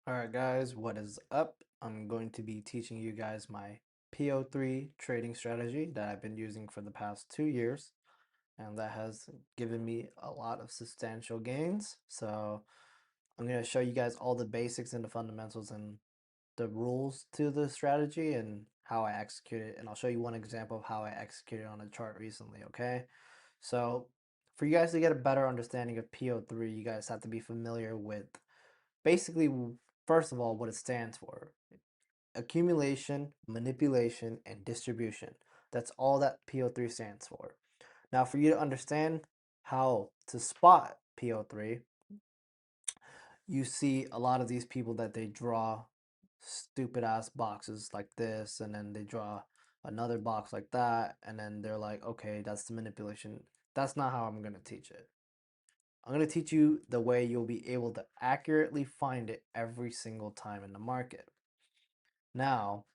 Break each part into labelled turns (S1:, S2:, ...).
S1: Alright guys, what is up? I'm going to be teaching you guys my PO3 trading strategy that I've been using for the past 2 years, and that has given me a lot of substantial gains. So I'm going to show you guys all the basics and the fundamentals and the rules to the strategy and how I execute it, and I'll show you one example of how I executed on a chart recently, okay? So for you guys to get a better understanding of PO3, you guys have to be familiar with basically, first of all, what it stands for: accumulation, manipulation, and distribution. That's all that PO3 stands for. Now, for you to understand how to spot PO3, you see a lot of these people that they draw stupid ass boxes like this, and then they draw another box like that, and then they're like, okay, that's the manipulation. That's not how I'm going to teach it. I'm going to teach you the way you'll be able to accurately find it every single time in the market. Now,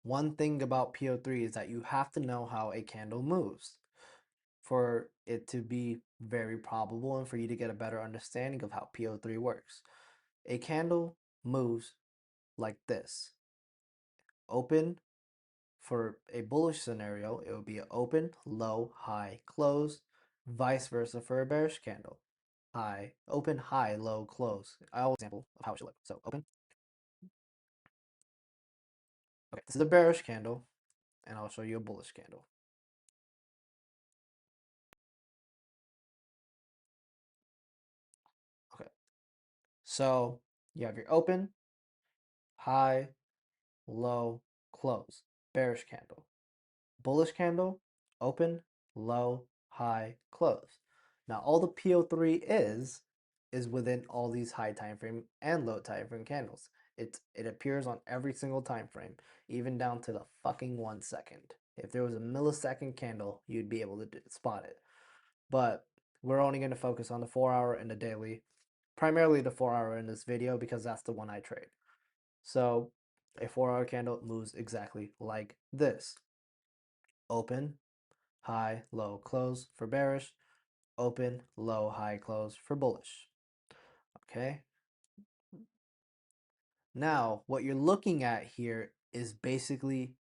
S1: one thing about PO3 is that you have to know how a candle moves for it to be very probable and for you to get a better understanding of how PO3 works. A candle moves like this. Open, for a bullish scenario, it would be an open, low, high, close, vice versa for a bearish candle. High, open, high, low, close. I always example of how it should look. So open. Okay, this is a bearish candle, and I'll show you a bullish candle. Okay, so you have your open, high, low, close, bearish candle. Bullish candle, open, low, high, close. Now all the PO3 is within all these high time frame and low time frame candles. It appears on every single time frame, even down to the fucking 1 second. If there was a millisecond candle, you'd be able to spot it. But we're only going to focus on the 4 hour and the daily, primarily the 4 hour in this video because that's the one I trade. So a 4 hour candle moves exactly like this. Open, high, low, close for bearish, open, low, high, close for bullish. Okay. Now, what you're looking at here is basically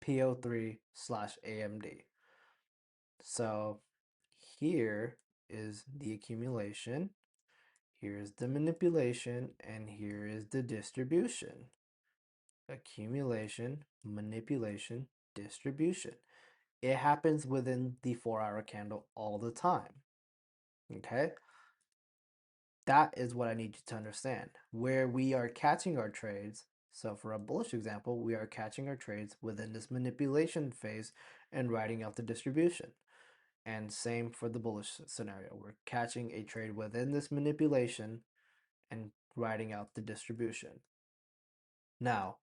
S1: PO3 slash AMD. So here is the accumulation, here is the manipulation, and here is the distribution. Accumulation, manipulation, distribution. It happens within the 4 hour candle all the time. Okay. That is what I need you to understand. Where we are catching our trades, so for a bullish example, we are catching our trades within this manipulation phase and writing out the distribution. And same for the bullish scenario. We're catching a trade within this manipulation and writing out the distribution. Now,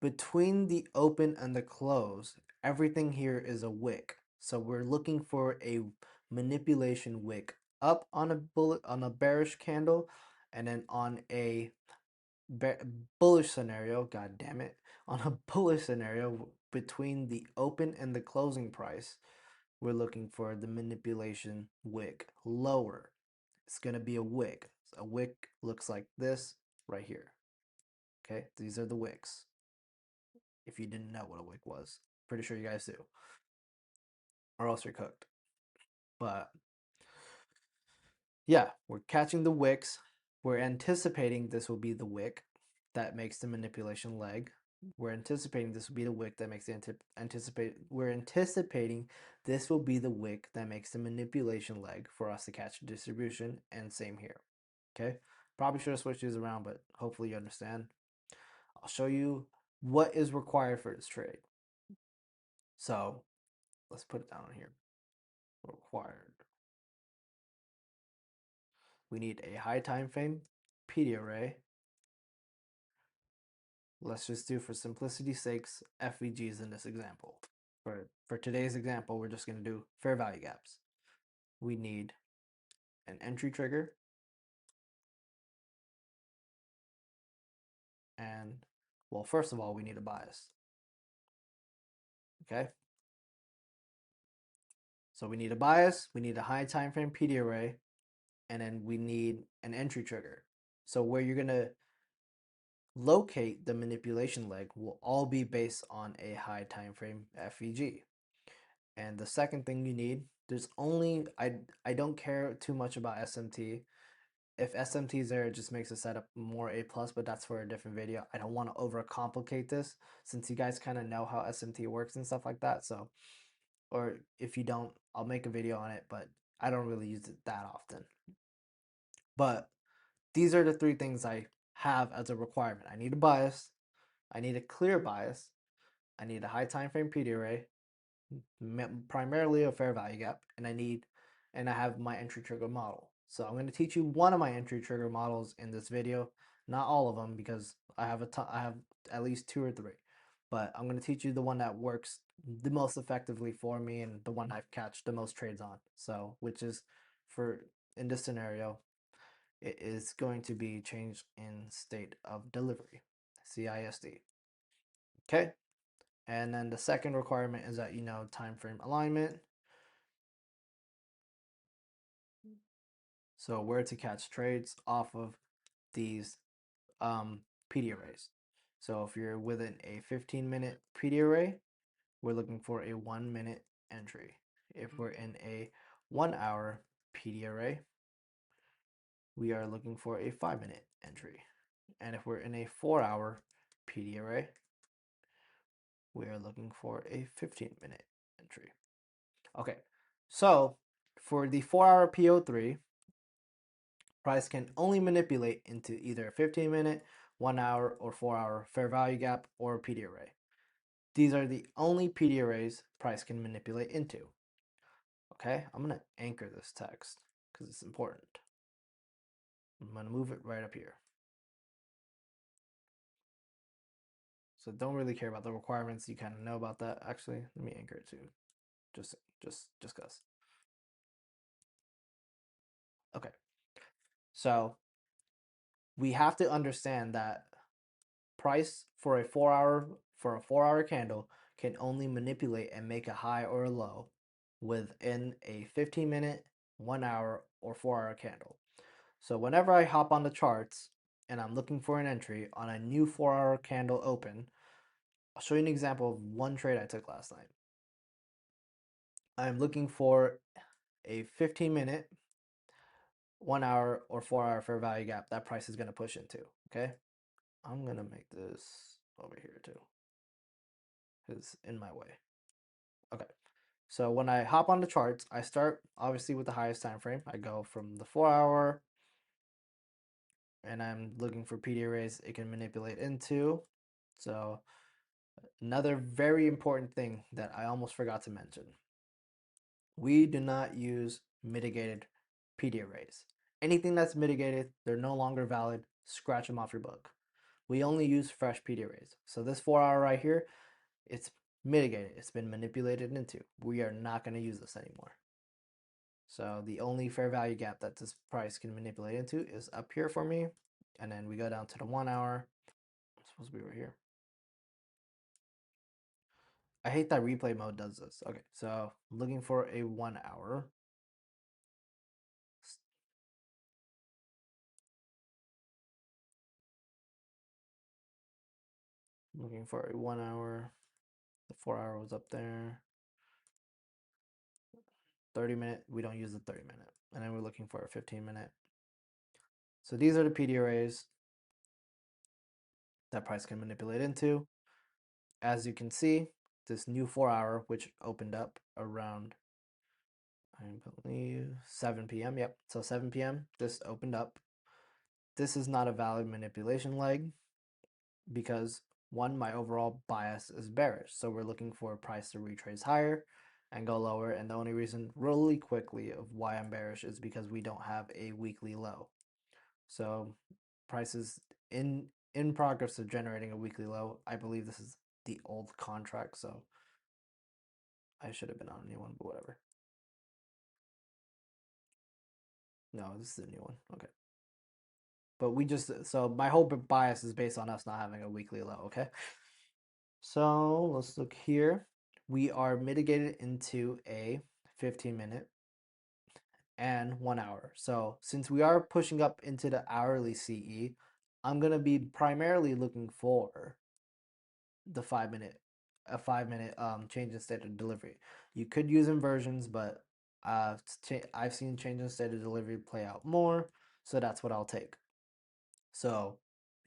S1: between the open and the close, everything here is a wick. So we're looking for a manipulation wick up on a bearish candle, and then on a bullish scenario, god damn it, on a bullish scenario between the open and the closing price, we're looking for the manipulation wick lower. It's going to be a wick. A wick looks like this right here. Okay, these are the wicks. If you didn't know what a wick was, pretty sure you guys do, or else you're cooked. But yeah, we're catching the wicks. We're anticipating this will be the wick that makes the manipulation leg. We're anticipating this will be the wick that makes the we're anticipating this will be the wick that makes the manipulation leg for us to catch the distribution, and same here. Okay? Probably should have switched these around, but hopefully you understand. I'll show you what is required for this trade. So let's put it down on here. Required. We need a high time frame PD array. Let's just do, for simplicity's sakes, FVGs in this example. For today's example, we're just going to do fair value gaps. We need an entry trigger and, well, first of all, we need a bias. Okay? So we need a bias, we need a high time frame PD array, and then we need an entry trigger. So where you're gonna locate the manipulation leg will all be based on a high time frame FVG. And the second thing you need, there's only I don't care too much about SMT. If SMT is there, it just makes the setup more A plus, but that's for a different video. I don't want to overcomplicate this since you guys kind of know how SMT works and stuff like that. So, or if you don't, I'll make a video on it, but I don't really use it that often. But these are the three things I have as a requirement. I need a bias, I need a clear bias, I need a high time frame PD array, primarily a fair value gap, and I have my entry trigger model. So I'm going to teach you one of my entry trigger models in this video, not all of them because I have I have at least two or three, but I'm going to teach you the one that works the most effectively for me and the one I've catched the most trades on. So which is for in this scenario, it is going to be change in state of delivery, CISD. Okay. And then the second requirement is that you know time frame alignment. So where to catch trades off of these PD arrays. So if you're within a 15-minute PD array, we're looking for a 1-minute entry. If we're in a 1-hour PD array, we are looking for a 5-minute entry. And if we're in a 4-hour PD array, we are looking for a 15-minute entry. Okay, so for the 4-hour PO3, price can only manipulate into either a 15-minute, 1-hour, or 4-hour fair value gap or PD array. These are the only PD arrays price can manipulate into. Okay, I'm going to anchor this text because it's important. I'm going to move it right up here. So don't really care about the requirements. You kind of know about that. Actually, let me anchor it too. Just cause. Okay. So we have to understand that price for a 4-hour candle can only manipulate and make a high or a low within a 15-minute, 1-hour, or 4-hour candle. So whenever I hop on the charts and I'm looking for an entry on a new 4-hour candle open, I'll show you an example of one trade I took last night. I'm looking for a 15-minute, 1-hour, or 4-hour fair value gap that price is going to push into. Okay, I'm going to make this over here too. Is in my way. Okay, so when I hop on the charts, I start obviously with the highest time frame. I go from the 4-hour, and I'm looking for PD arrays it can manipulate into. So another very important thing that I almost forgot to mention: we do not use mitigated PD arrays. Anything that's mitigated, they're no longer valid. Scratch them off your book. We only use fresh PD arrays. So this 4-hour right here, it's mitigated. It's been manipulated into. We are not going to use this anymore. So the only fair value gap that this price can manipulate into is up here for me. And then we go down to the 1-hour. I'm supposed to be right here. I hate that replay mode does this. Okay, so I'm looking for a 1-hour. Looking for a 1-hour. The 4-hour was up there. 30-minute, we don't use the 30-minute. And then we're looking for a 15-minute. So these are the PD arrays that price can manipulate into. As you can see, this new 4-hour, which opened up around, I believe, 7 p.m. Yep, so 7 p.m. this opened up. This is not a valid manipulation leg because one, my overall bias is bearish. So we're looking for a price to retrace higher and go lower. And the only reason really quickly of why I'm bearish is because we don't have a weekly low. So prices in progress of generating a weekly low. I believe this is the old contract, so I should have been on a new one, but whatever. No, this is the new one. Okay. But we just, so my whole bias is based on us not having a weekly low, okay? So let's look here. We are mitigated into a 15-minute and 1 hour. So since we are pushing up into the hourly CE, I'm gonna be primarily looking for the 5 minute, a 5 minute change in state of delivery. You could use inversions, but I've seen change in state of delivery play out more, so that's what I'll take. So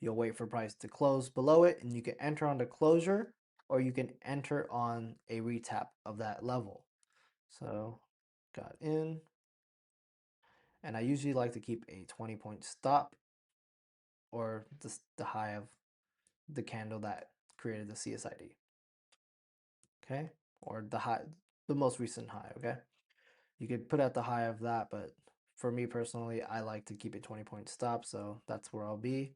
S1: you'll wait for price to close below it, and you can enter on the closure, or you can enter on a retap of that level. So got in, and I usually like to keep a 20-point stop, or the high of the candle that created the CSID. Okay, or the most recent high. Okay, you could put at the high of that, but for me personally, I like to keep a 20-point stop, so that's where I'll be.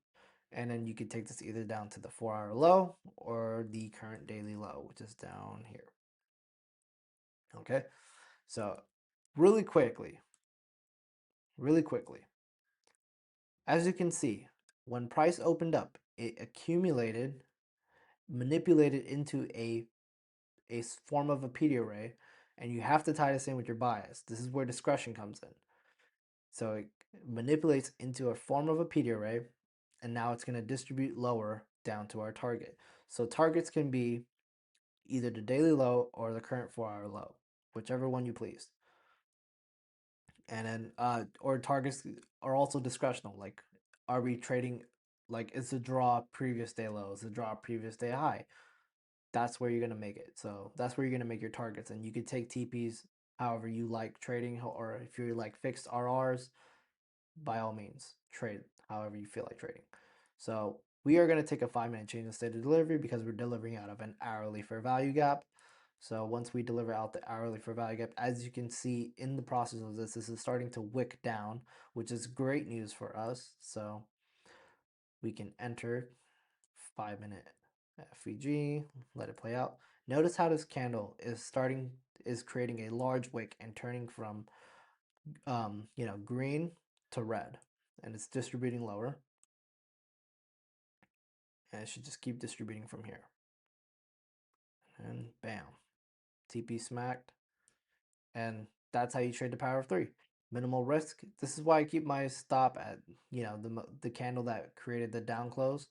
S1: And then you could take this either down to the 4 hour low or the current daily low, which is down here. Okay, so really quickly, as you can see, when price opened up, it accumulated, manipulated into a form of a PD array, and you have to tie this in with your bias. This is where discretion comes in. So it manipulates into a form of a PD array, and now it's going to distribute lower down to our target. So targets can be either the daily low or the current 4 hour low, whichever one you please. And then or targets are also discretional. Like, are we trading, like, it's a draw previous day low, it's a draw previous day high. That's where you're going to make it. So that's where you're going to make your targets, and you could take TPs however you like trading, or if you like fixed RRs, by all means trade however you feel like trading. So we are going to take a 5 minute change in state of delivery because we're delivering out of an hourly fair value gap. So once we deliver out the hourly fair value gap, as you can see in the process of this is starting to wick down, which is great news for us. So we can enter 5 minute FVG, let it play out. Notice how this candle is creating a large wick and turning from green to red, and it's distributing lower, and it should just keep distributing from here. And bam, TP smacked, and that's how you trade the power of three. Minimal risk. This is why I keep my stop at the candle that created the down close.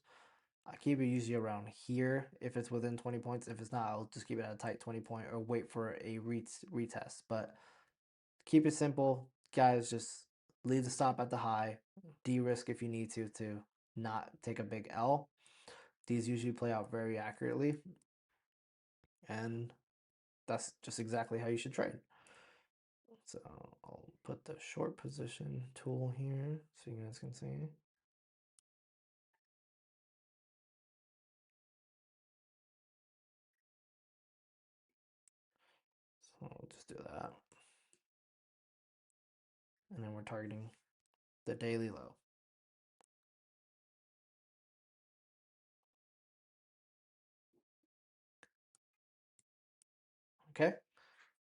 S1: I keep it usually around here if it's within 20 points. If it's not, I'll just keep it at a tight 20 point or wait for a retest. But keep it simple, guys. Just leave the stop at the high, de-risk if you need to not take a big L. These usually play out very accurately, and that's just exactly how you should trade. So I'll put the short position tool here so you guys can see. So we'll just do that. And then we're targeting the daily low. Okay,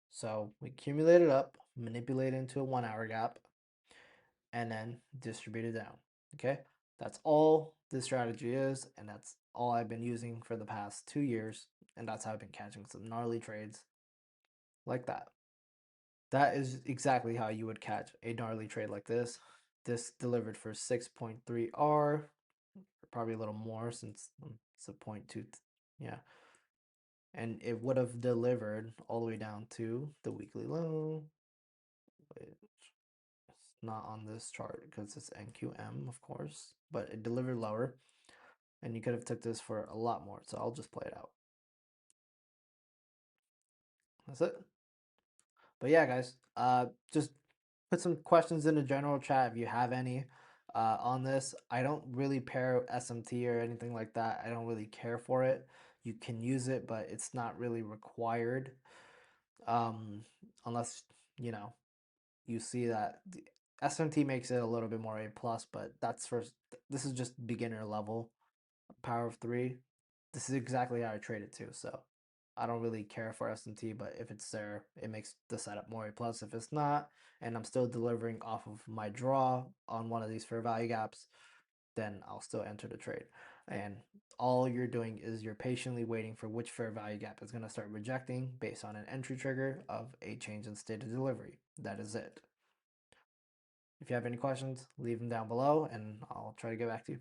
S1: so we accumulate it up, manipulate it into a 1 hour gap, and then distribute it down. Okay, that's all this strategy is, and that's all I've been using for the past 2 years, and that's how I've been catching some gnarly trades like that. That is exactly how you would catch a gnarly trade like this. This delivered for 6.3 R, probably a little more since it's a 0.2, yeah. And it would have delivered all the way down to the weekly low, which is not on this chart because it's NQM, of course, but it delivered lower, and you could have took this for a lot more. So I'll just play it out. That's it. But yeah, guys, just put some questions in the general chat if you have any on this. I don't really pair SMT or anything like that. I don't really care for it. You can use it, but it's not really required, unless you see that the SMT makes it a little bit more A plus. But that's this is just beginner level power of three. This is exactly how I trade it too. So I don't really care for SMT, but if it's there, it makes the setup more A plus. If it's not, and I'm still delivering off of my draw on one of these fair value gaps, then I'll still enter the trade. And all you're doing is you're patiently waiting for which fair value gap is going to start rejecting based on an entry trigger of a change in state of delivery. That is it. If you have any questions, leave them down below and I'll try to get back to you.